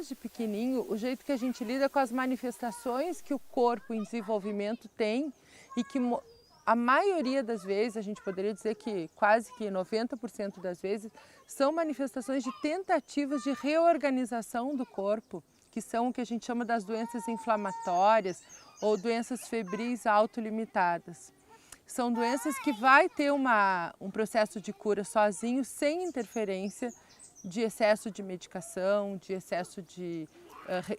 desde pequenininho, o jeito que a gente lida com as manifestações que o corpo em desenvolvimento tem e que a maioria das vezes, a gente poderia dizer que quase que 90% das vezes, são manifestações de tentativas de reorganização do corpo, que são o que a gente chama das doenças inflamatórias ou doenças febris autolimitadas. São doenças que vai ter um processo de cura sozinho, sem interferência de excesso de medicação, de excesso de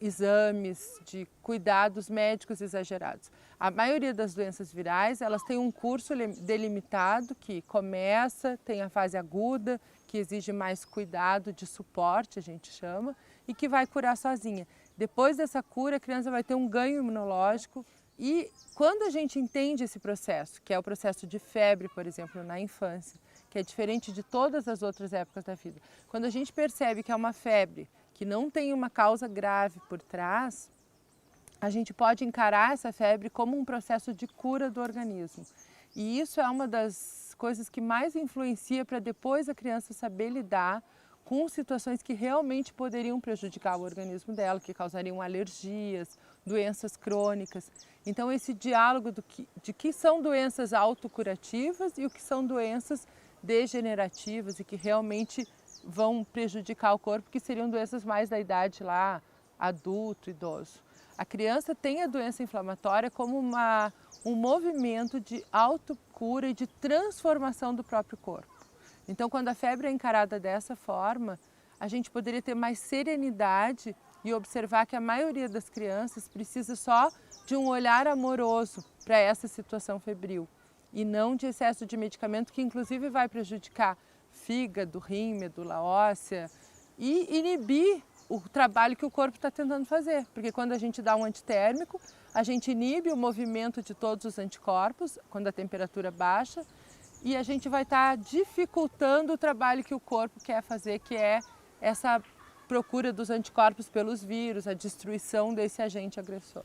exames, de cuidados médicos exagerados. A maioria das doenças virais, elas têm um curso delimitado que começa, tem a fase aguda, que exige mais cuidado de suporte, a gente chama, e que vai curar sozinha. Depois dessa cura, a criança vai ter um ganho imunológico e quando a gente entende esse processo, que é o processo de febre, por exemplo, na infância, que é diferente de todas as outras épocas da vida, quando a gente percebe que é uma febre que não tem uma causa grave por trás, a gente pode encarar essa febre como um processo de cura do organismo. E isso é uma das coisas que mais influencia para depois a criança saber lidar com situações que realmente poderiam prejudicar o organismo dela, que causariam alergias, doenças crônicas. Então esse diálogo de que são doenças autocurativas e o que são doenças degenerativas e que realmente vão prejudicar o corpo, que seriam doenças mais da idade lá, adulto, idoso. A criança tem a doença inflamatória como um movimento de autocura e de transformação do próprio corpo. Então, quando a febre é encarada dessa forma, a gente poderia ter mais serenidade e observar que a maioria das crianças precisa só de um olhar amoroso para essa situação febril e não de excesso de medicamento, que inclusive vai prejudicar fígado, rim, medula óssea e inibir o trabalho que o corpo está tentando fazer. Porque quando a gente dá um antitérmico, a gente inibe o movimento de todos os anticorpos quando a temperatura baixa e a gente vai estar dificultando o trabalho que o corpo quer fazer, que é essa procura dos anticorpos pelos vírus, a destruição desse agente agressor.